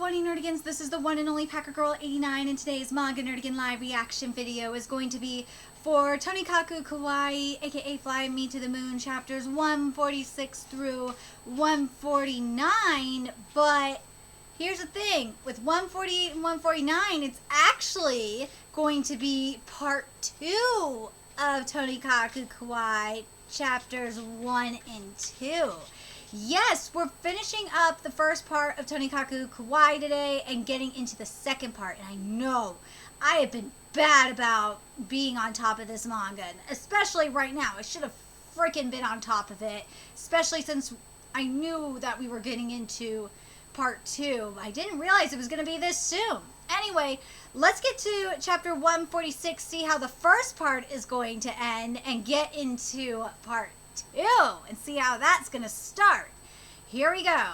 morning, Nerdigans. This is the one and only Packer Girl 89, and today's Manga Nerdigan live reaction video is going to be for Tonikaku Kawaii, aka Fly Me to the Moon, chapters 146 through 149. But here's the thing, with 148 and 149, it's actually going to be part 2 of Tonikaku Kawaii, chapters 1 and 2. Yes, we're finishing up the first part of Tonikaku Kawaii today and getting into the second part. And I know I have been bad about being on top of this manga, especially right now. I should have freaking been on top of it, especially since I knew that we were getting into part 2. I didn't realize it was going to be this soon. Anyway, let's get to chapter 146, see how the first part is going to end, and get into part 2 and see how that's gonna start. Here we go.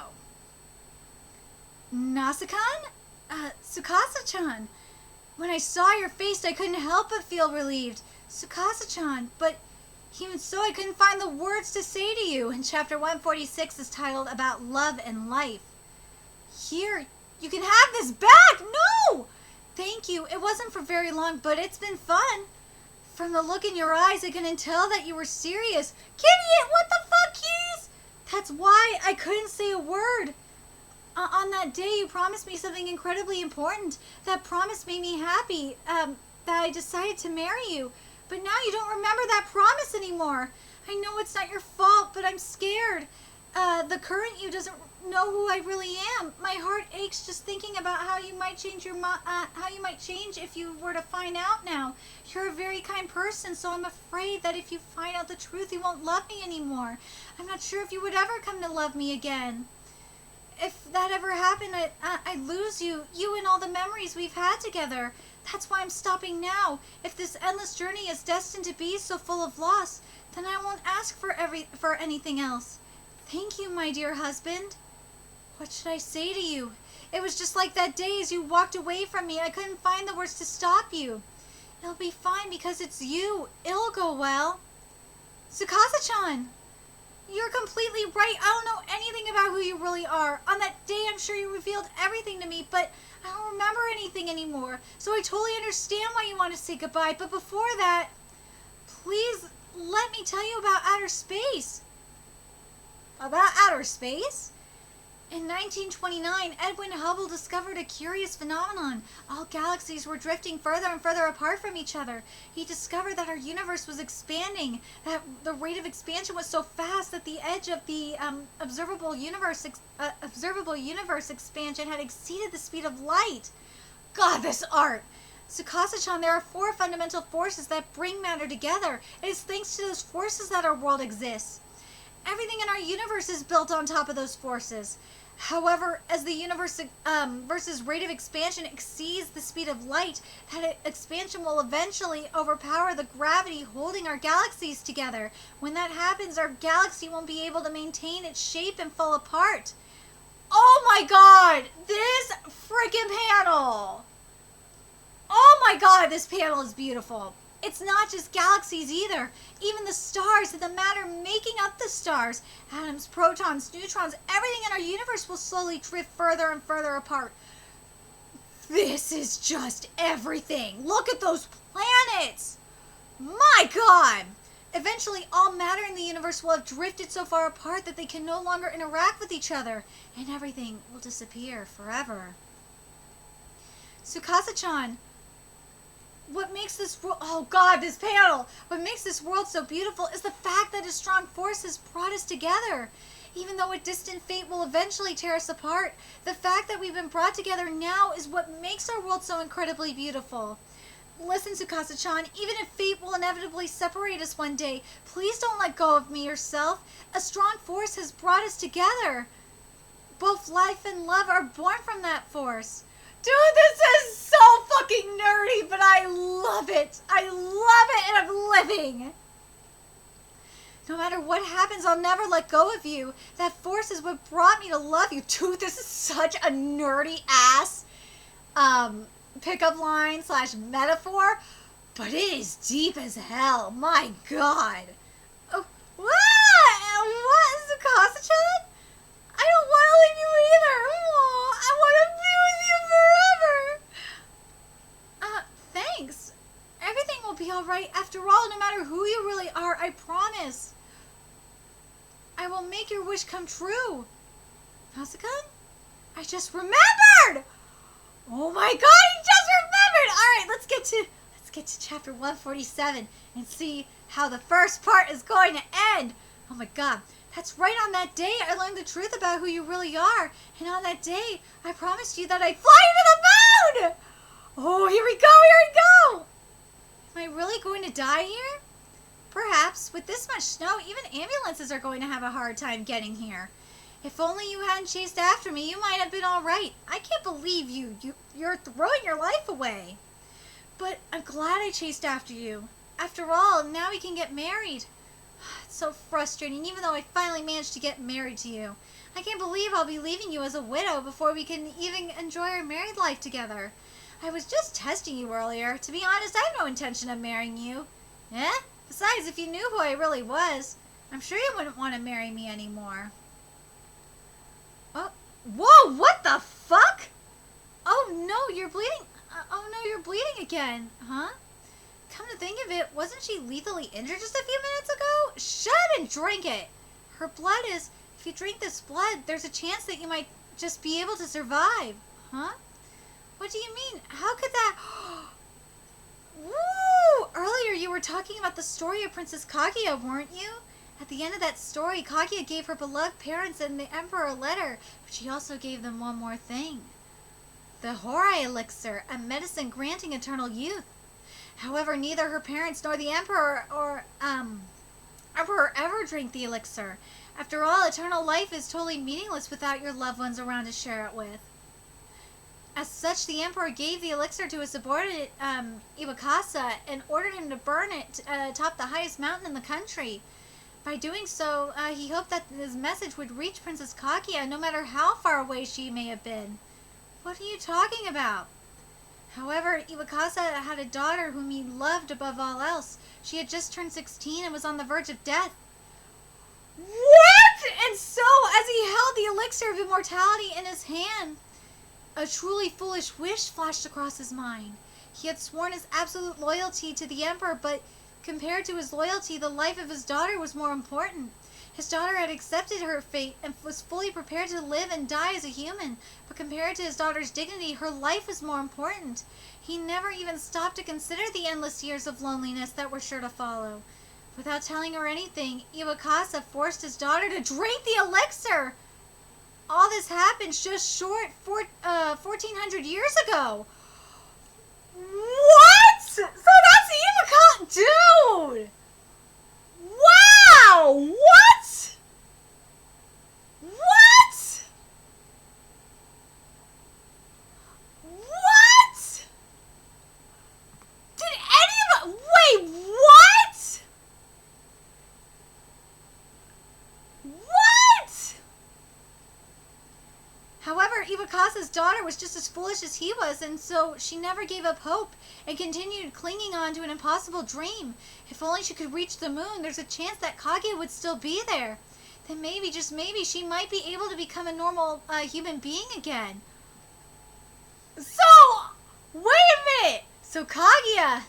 Nasukan? Tsukasa-chan. When I saw your face, I couldn't help but feel relieved. Tsukasa-chan, but even so, I couldn't find the words to say to you. And chapter 146 is titled About Love and Life. Here, you can have this back! No! Thank you. It wasn't for very long, but it's been fun. From the look in your eyes, I couldn't tell that you were serious. Idiot, what the fuck, keys? That's why I couldn't say a word. On that day, you promised me something incredibly important. That promise made me happy, that I decided to marry you. But now you don't remember that promise anymore. I know it's not your fault, but I'm scared. The current you doesn't know who I really am. My heart aches just thinking about how you might change how you might change if you were to find out now. You're a very kind person, so I'm afraid that if you find out the truth, you won't love me anymore. I'm not sure if you would ever come to love me again. If that ever happened, I'd lose you and all the memories we've had together. That's why I'm stopping now. If this endless journey is destined to be so full of loss, then I won't ask for anything else. Thank you, my dear husband. What should I say to you? It was just like that day as you walked away from me. I couldn't find the words to stop you. It'll be fine because it's you. It'll go well. Tsukasa-chan, you're completely right. I don't know anything about who you really are. On that day, I'm sure you revealed everything to me, but I don't remember anything anymore. So I totally understand why you want to say goodbye. But before that, please let me tell you about outer space. About outer space? In 1929, Edwin Hubble discovered a curious phenomenon. All galaxies were drifting further and further apart from each other. He discovered that our universe was expanding, that the rate of expansion was so fast that the edge of the observable universe expansion had exceeded the speed of light. God, this art! Tsukasa-chan, there are 4 fundamental forces that bring matter together. It is thanks to those forces that our world exists. Everything in our universe is built on top of those forces. However, as the universe's rate of expansion exceeds the speed of light, that expansion will eventually overpower the gravity holding our galaxies together. When that happens, our galaxy won't be able to maintain its shape and fall apart. Oh my god! This freaking panel! Oh my god, this panel is beautiful. It's not just galaxies either. Even the stars and the matter making up the stars, atoms, protons, neutrons, everything in our universe will slowly drift further and further apart. This is just everything. Look at those planets. My god. Eventually, all matter in the universe will have drifted so far apart that they can no longer interact with each other, and everything will disappear forever. Tsukasa-chan, what makes this world, oh god, this panel! What makes this world so beautiful is the fact that a strong force has brought us together. Even though a distant fate will eventually tear us apart, the fact that we've been brought together now is what makes our world so incredibly beautiful. Listen, Tsukasa-chan, even if fate will inevitably separate us one day, please don't let go of me yourself. A strong force has brought us together. Both life and love are born from that force. Dude, this is so fucking nerdy, but I love it. I love it, and I'm living. No matter what happens, I'll never let go of you. That force is what brought me to love you. Dude, this is such a nerdy ass pickup line / metaphor, but it is deep as hell. My god. Oh, what? What? Tsukasa-chan? I don't want to leave you either. Oh, I want to be with I promise. I will make your wish come true. Nausicaa? I just remembered! Oh my god, he just remembered! Alright, let's get to chapter 147 and see how the first part is going to end. Oh my god. That's right, on that day I learned the truth about who you really are. And on that day, I promised you that I'd fly you to the moon! Oh, here we go! Am I really going to die here? Perhaps. With this much snow, even ambulances are going to have a hard time getting here. If only you hadn't chased after me, you might have been all right. I can't believe you're throwing your life away. But I'm glad I chased after you. After all, now we can get married. It's so frustrating, even though I finally managed to get married to you. I can't believe I'll be leaving you as a widow before we can even enjoy our married life together. I was just testing you earlier. To be honest, I have no intention of marrying you. Eh? Besides, if you knew who I really was, I'm sure you wouldn't want to marry me anymore. Oh, whoa, what the fuck? Oh no, you're bleeding. Oh no, you're bleeding again. Huh? Come to think of it, wasn't she lethally injured just a few minutes ago? Shut up and drink it. Her blood is, if you drink this blood, there's a chance that you might just be able to survive. Huh? What do you mean? How could that... Woo! Earlier you were talking about the story of Princess Kaguya, weren't you? At the end of that story, Kaguya gave her beloved parents and the Emperor a letter, but she also gave them one more thing. The Horai Elixir, a medicine granting eternal youth. However, neither her parents nor the Emperor ever drank the elixir. After all, eternal life is totally meaningless without your loved ones around to share it with. As such, the Emperor gave the elixir to his subordinate, Iwakasa, and ordered him to burn it atop the highest mountain in the country. By doing so, he hoped that his message would reach Princess Kaguya, no matter how far away she may have been. What are you talking about? However, Iwakasa had a daughter whom he loved above all else. She had just turned 16 and was on the verge of death. What? And so, as he held the elixir of immortality in his hand, a truly foolish wish flashed across his mind. He had sworn his absolute loyalty to the Emperor, but compared to his loyalty, the life of his daughter was more important. His daughter had accepted her fate and was fully prepared to live and die as a human, but compared to his daughter's dignity, her life was more important. He never even stopped to consider the endless years of loneliness that were sure to follow. Without telling her anything, Iwakasa forced his daughter to drink the elixir. All this happened just short 1,400 years ago. What? So that's Iwakasa, dude! Wow! What? What? What? Did any of... Wait, what? What? However, Iwakasa's daughter was just as foolish as he was, and so she never gave up hope and continued clinging on to an impossible dream. If only she could reach the moon, there's a chance that Kaguya would still be there. Then maybe, just maybe, she might be able to become a normal human being again. So, wait a minute! So Kaguya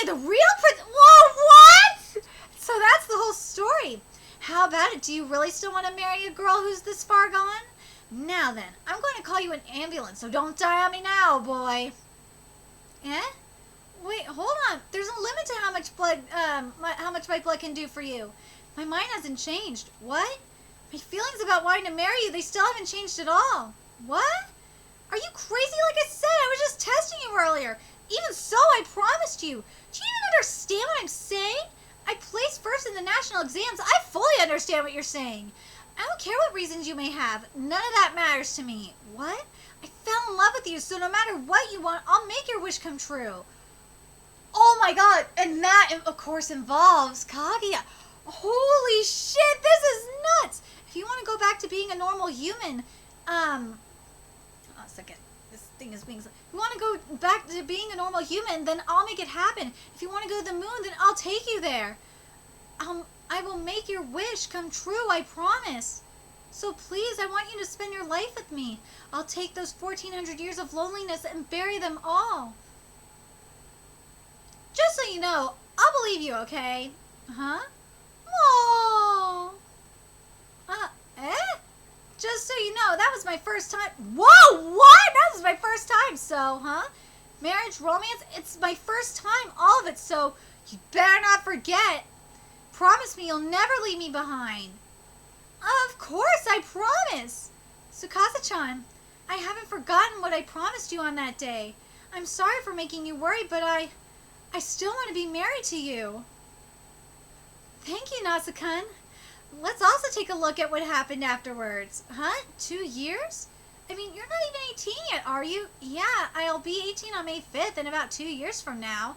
the real prince? Whoa, what? So that's the whole story. How about it? Do you really still want to marry a girl who's this far gone? Now then, I'm going to call you an ambulance, so don't die on me now, boy. Eh? Wait, hold on. There's a limit to how much blood, how much my blood can do for you. My mind hasn't changed. What? My feelings about wanting to marry you, they still haven't changed at all. What? Are you crazy? Like I said, I was just testing you earlier. Even so, I promised you. Do you even understand what I'm saying? I placed first in the national exams. I fully understand what you're saying. I don't care what reasons you may have. None of that matters to me. What? I fell in love with you, so no matter what you want, I'll make your wish come true. Oh my god, and that, of course, involves Kaguya. Holy shit, this is nuts! If you want to go back to being a normal human, a second. This thing is being... If you want to go back to being a normal human, then I'll make it happen. If you want to go to the moon, then I'll take you there. I will make your wish come true, I promise. So please, I want you to spend your life with me. I'll take those 1,400 years of loneliness and bury them all. Just so you know, I'll believe you, okay? Huh? Oh. Eh? Just so you know, that was my first time. Whoa, what? That was my first time, so, huh? Marriage, romance, it's my first time, all of it, so you better not forget. Promise me you'll never leave me behind. Of course, I promise. Tsukasa-chan, I haven't forgotten what I promised you on that day. I'm sorry for making you worry, but I still want to be married to you. Thank you, Nasa-kun. Let's also take a look at what happened afterwards. Huh? 2 years? I mean, you're not even 18 yet, are you? Yeah, I'll be 18 on May 5th in about 2 years from now.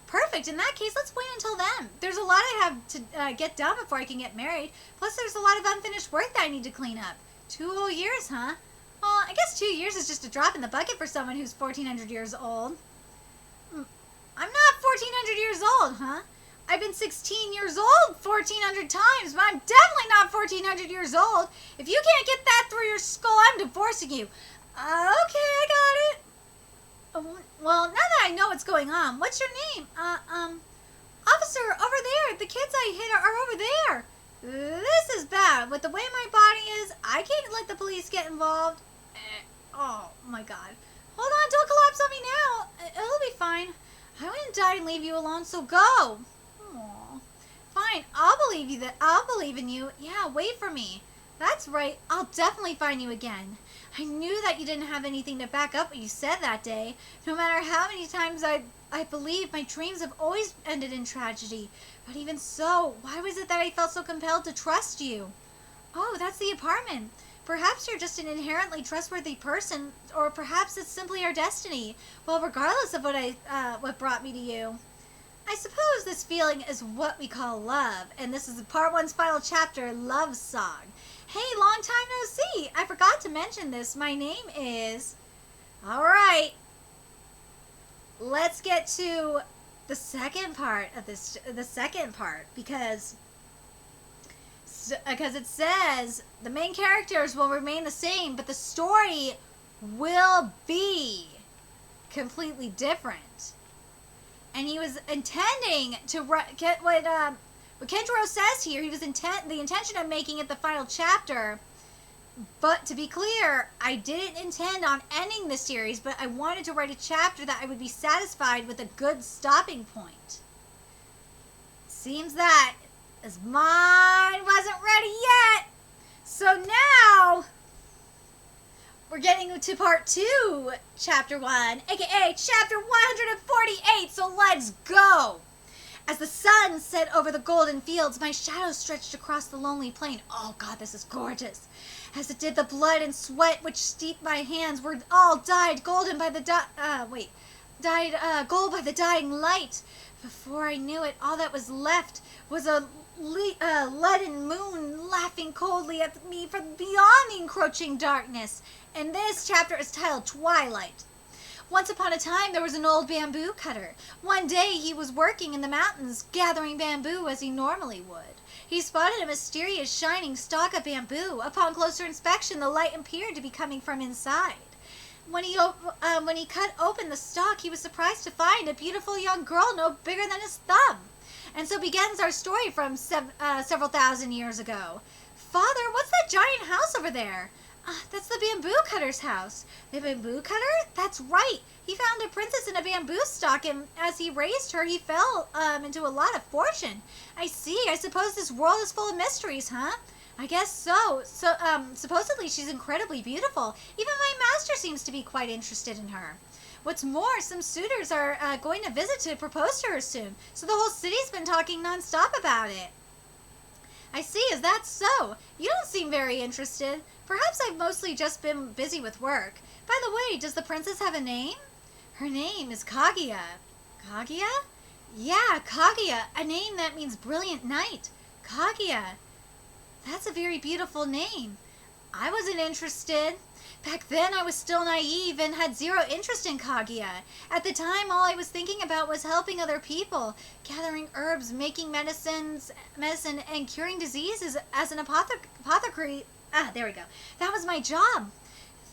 Perfect. In that case, let's wait until then. There's a lot I have to get done before I can get married. Plus, there's a lot of unfinished work that I need to clean up. 2 whole years, huh? Well, I guess 2 years is just a drop in the bucket for someone who's 1,400 years old. I'm not 1,400 years old, huh? I've been 16 years old 1,400 times, but I'm definitely not 1,400 years old. If you can't get that through your skull, I'm divorcing you. Okay, I got it. Well, now that I know what's going on, what's your name? Officer, over there. The kids I hit are over there. This is bad. With the way my body is, I can't let the police get involved. Oh, my God. Hold on, don't collapse on me now. It'll be fine. I wouldn't die and leave you alone, so go. Aww. Fine, I'll believe in you. Yeah, wait for me. That's right, I'll definitely find you again. I knew that you didn't have anything to back up what you said that day. No matter how many times I believe, my dreams have always ended in tragedy. But even so, why was it that I felt so compelled to trust you? Oh, that's the apartment. Perhaps you're just an inherently trustworthy person, or perhaps it's simply our destiny. Well, regardless of what brought me to you. I suppose this feeling is what we call love, and this is part one's final chapter, Love Song. Hey, long time no see. I forgot to mention this. My name is... Alright. Let's get to the second part of this, because it says the main characters will remain the same, but the story will be completely different. And he was intending to get what Kenjiro says here. He was the intention of making it the final chapter. But to be clear, I didn't intend on ending the series, but I wanted to write a chapter that I would be satisfied with a good stopping point. Seems that his mind wasn't ready yet. So now we're getting to part 2, chapter 1, aka chapter 148, so let's go! As the sun set over the golden fields, my shadow stretched across the lonely plain. Oh God, this is gorgeous. As it did, the blood and sweat which steeped my hands were all dyed golden by the gold by the dying light. Before I knew it, all that was left was a leaden moon laughing coldly at me from beyond the encroaching darkness. And this chapter is titled Twilight. Once upon a time, there was an old bamboo cutter. One day, he was working in the mountains, gathering bamboo as he normally would. He spotted a mysterious shining stalk of bamboo. Upon closer inspection, the light appeared to be coming from inside. When he cut open the stalk, he was surprised to find a beautiful young girl no bigger than his thumb. And so begins our story from several thousand years ago. Father, what's that giant house over there? That's the bamboo cutter's house. The bamboo cutter? That's right. He found a princess in a bamboo stalk, and as he raised her, he fell into a lot of fortune. I see. I suppose this world is full of mysteries, huh? I guess so. Supposedly she's incredibly beautiful. Even my master seems to be quite interested in her. What's more, some suitors are going to visit to propose to her soon, so the whole city's been talking nonstop about it. I see. Is that so? You don't seem very interested. Perhaps I've mostly just been busy with work. By the way, does the princess have a name? Her name is Kaguya. Kaguya? Yeah, Kaguya. A name that means brilliant night. Kaguya. That's a very beautiful name. I wasn't interested. Back then, I was still naive and had zero interest in Kaguya. At the time, all I was thinking about was helping other people, gathering herbs, making medicine, and curing diseases as an apothecary. There we go. That was my job.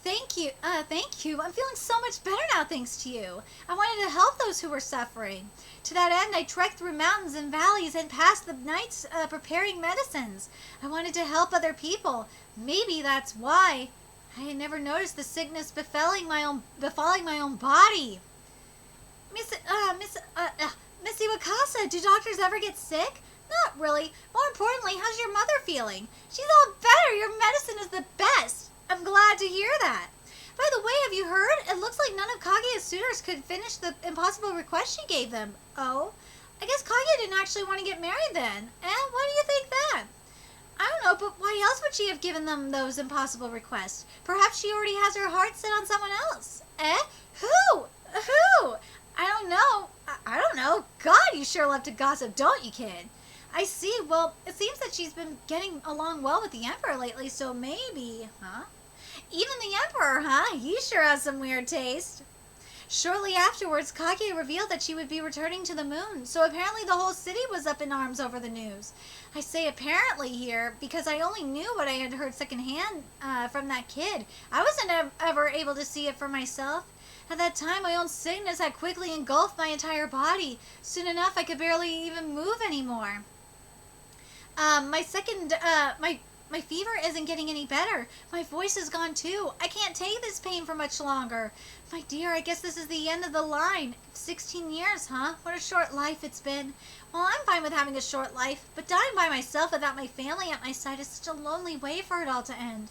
Thank you. I'm feeling so much better now thanks to you. I wanted to help those who were suffering. To that end, I trekked through mountains and valleys and passed the nights preparing medicines. I wanted to help other people. Maybe that's why I had never noticed the sickness befalling my own body. Miss Iwakasa, do doctors ever get sick? Not really. More importantly, how's your mother feeling? She's all better. Your medicine is the best. I'm glad to hear that. By the way, have you heard? It looks like none of Kaguya's suitors could finish the impossible request she gave them. Oh? I guess Kaguya didn't actually want to get married then. Why do you think that? I don't know, but why else would she have given them those impossible requests? Perhaps she already has her heart set on someone else. Who? Who? I don't know. I don't know. God, you sure love to gossip, don't you, kid? I see. Well, it seems that she's been getting along well with the Emperor lately, so maybe, huh? Even the Emperor, huh? He sure has some weird taste. Shortly afterwards, Kaguya revealed that she would be returning to the moon, so apparently the whole city was up in arms over the news. I say apparently here because I only knew what I had heard secondhand from that kid. I wasn't ever able to see it for myself. At that time, my own sickness had quickly engulfed my entire body. Soon enough, I could barely even move anymore. My fever isn't getting any better. My voice is gone too. I can't take this pain for much longer. My dear, I guess this is the end of the line. 16 years, huh? What a short life it's been. Well, I'm fine with having a short life, but dying by myself without my family at my side is such a lonely way for it all to end.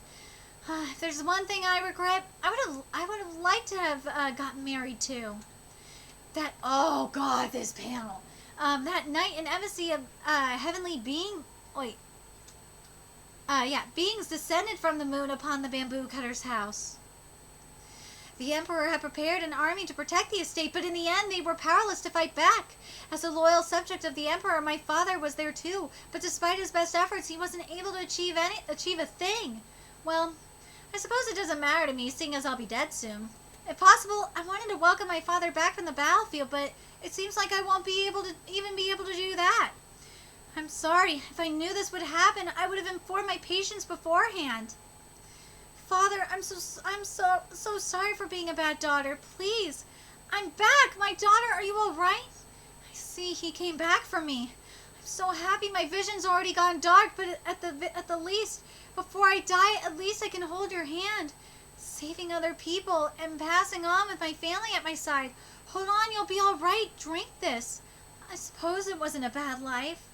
If there's one thing I regret, I would have liked to have gotten married too. Oh God, this panel. That night an embassy of heavenly beings descended from the moon upon the bamboo cutter's house. The Emperor had prepared an army to protect the estate, but in the end they were powerless to fight back. As a loyal subject of the Emperor, my father was there too, but despite his best efforts, he wasn't able to achieve a thing. Well, I suppose it doesn't matter to me, seeing as I'll be dead soon. If possible, I wanted to welcome my father back from the battlefield, but it seems like I won't be able to do that. I'm sorry. If I knew this would happen, I would have informed my patients beforehand. Father, I'm so sorry for being a bad daughter. Please, I'm back. My daughter, are you all right? I see he came back for me. I'm so happy. My vision's already gone dark, but at the least, before I die, at least I can hold your hand. Saving other people and passing on with my family at my side. Hold on, you'll be all right. Drink this. I suppose it wasn't a bad life.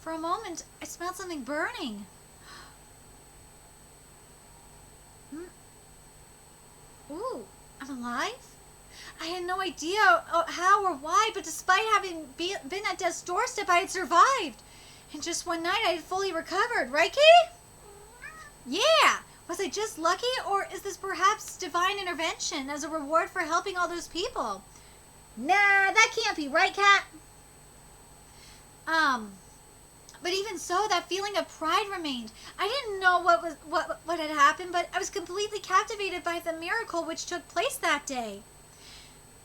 For a moment, I smelled something burning. Ooh, I'm alive? I had no idea how or why, but despite having been at death's doorstep, I had survived. In just one night, I had fully recovered. Right, Kitty? Yeah. Was I just lucky, or is this perhaps divine intervention as a reward for helping all those people? Nah, that can't be right, Cat. But even so, that feeling of pride remained. I didn't know what had happened, but I was completely captivated by the miracle which took place that day.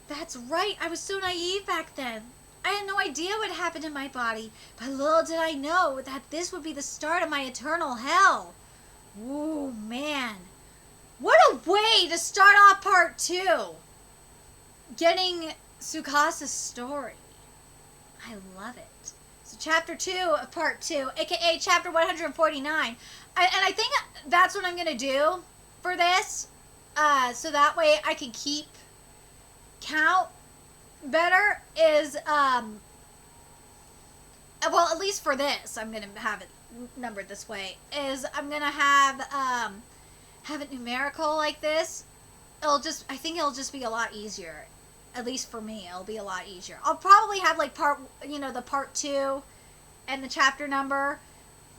That's right, I was so naive back then. I had no idea what happened in my body, but little did I know that this would be the start of my eternal hell. Ooh, man. What a way to start off part 2. Getting Tsukasa's story. I love it. So chapter 2 of part 2, aka chapter 149. And I think that's what I'm going to do for this. So that way I can keep count better is, well, at least for this, I'm going to have it numbered this way, is I'm going to have it numerical like this. I think it'll just be a lot easier. At least for me, it'll be a lot easier. I'll probably have like the part 2 and the chapter number,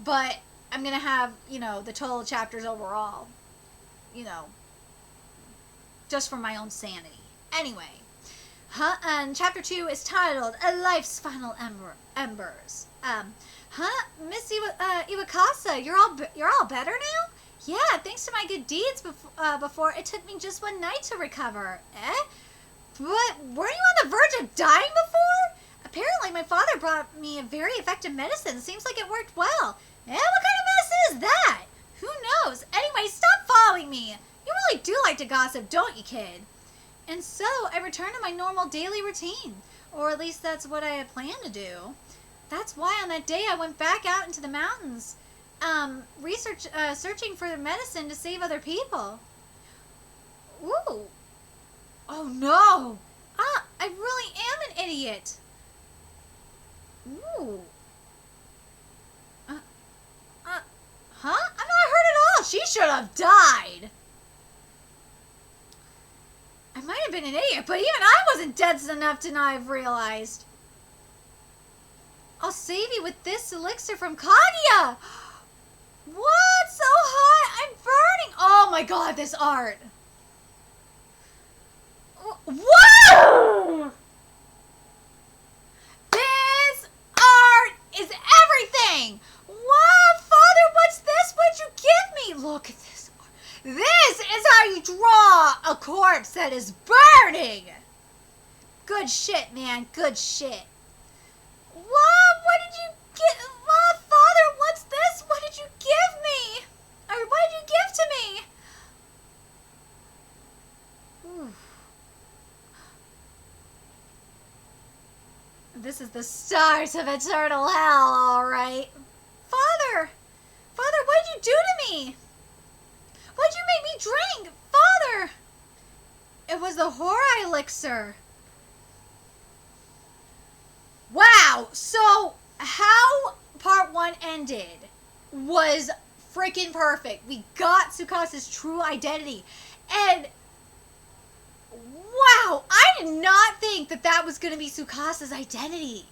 but I'm going to have, the total chapters overall, just for my own sanity. Anyway, and chapter 2 is titled A Life's Final Embers. Miss Iwakasa, you're all better now? Yeah, thanks to my good deeds before, it took me just one night to recover. But weren't you on the verge of dying before? Apparently my father brought me a very effective medicine. Seems like it worked well. What kind of medicine is that? Who knows? Anyway, stop following me. You really do like to gossip, don't you, kid? And so I returned to my normal daily routine, or at least that's what I had planned to do. That's why on that day I went back out into the mountains, searching for medicine to save other people. Ooh. Oh no! I really am an idiot. Ooh. Huh? I'm not hurt at all. She should have died. I might have been an idiot, but even I wasn't dense enough to not have realized. I'll save you with this elixir from Kaguya. What? So hot? I'm burning. Oh my god, this art. Whoa! This art is everything. What? Father, what's this? What'd you give me? Look at this art. This is how you draw a corpse that is burning. Good shit, man. Good shit. What did you get? Father, what's this? What did you give me? Or what did you give to me? Ooh. This is the start of eternal hell, all right. Father, what did you do to me? What did you make me drink? Father! It was the horror elixir. Wow, so how part 1 ended was freaking perfect. We got Tsukasa's true identity. And wow, I did not think that was going to be Tsukasa's identity.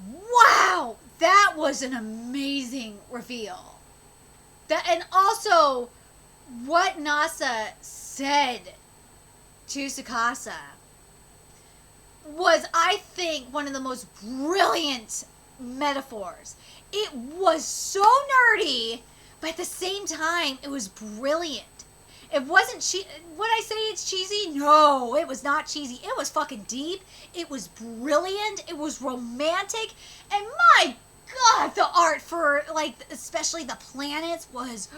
Wow, that was an amazing reveal. And also, what Nasa said to Tsukasa was, I think, one of the most brilliant metaphors. It was so nerdy, but at the same time, it was brilliant. It wasn't would I say it's cheesy? No, it was not cheesy. It was fucking deep. It was brilliant. It was romantic. And my God, the art for, like, especially the planets was,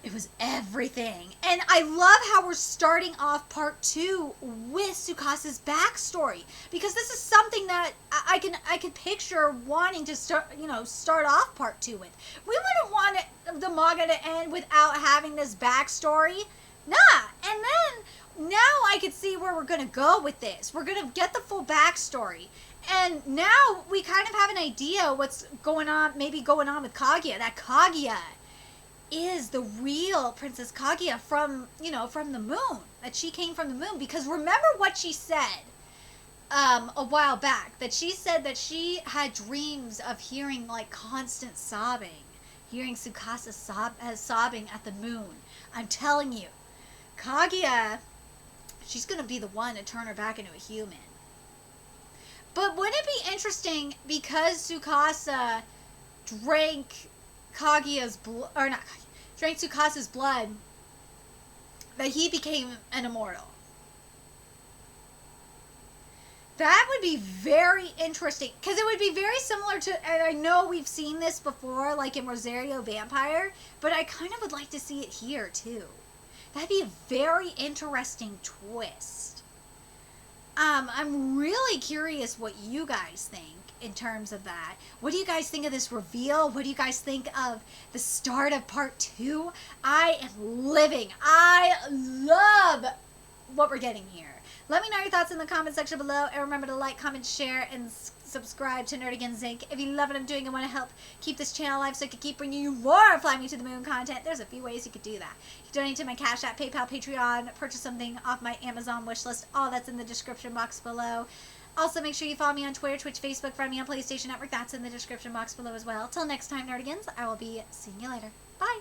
it was everything. And I love how we're starting off part 2 with Tsukasa's backstory, because this is something that I can picture wanting to start off part 2 with. We wouldn't want the manga to end without having this backstory. Nah. And then now I could see where we're going to go with this. We're going to get the full backstory. And now we kind of have an idea what's going on with Kaguya. That Kaguya is the real Princess Kaguya from the moon. That she came from the moon. Because remember what she said a while back. That she said that she had dreams of hearing, like, constant sobbing. Hearing Tsukasa sobbing at the moon. I'm telling you, Kaguya, she's going to be the one to turn her back into a human. But wouldn't it be interesting, because Tsukasa drank drank Tsukasa's blood, that he became an immortal? That would be very interesting, because it would be very similar to, and I know we've seen this before, like in Rosario Vampire, but I kind of would like to see it here too. That'd be a very interesting twist. I'm really curious what you guys think in terms of that. What do you guys think of this reveal? What do you guys think of the start of part 2? I am living. I love what we're getting here. Let me know your thoughts in the comment section below. And remember to like, comment, share, and subscribe to Nerdigans Inc. If you love what I'm doing and want to help keep this channel alive so I can keep bringing you more Fly Me to the Moon content, there's a few ways you could do that. You can donate to my Cash App, PayPal, Patreon, purchase something off my Amazon wishlist. All that's in the description box below. Also, make sure you follow me on Twitter, Twitch, Facebook, find me on PlayStation Network. That's in the description box below as well. Till next time, Nerdigans, I will be seeing you later. Bye!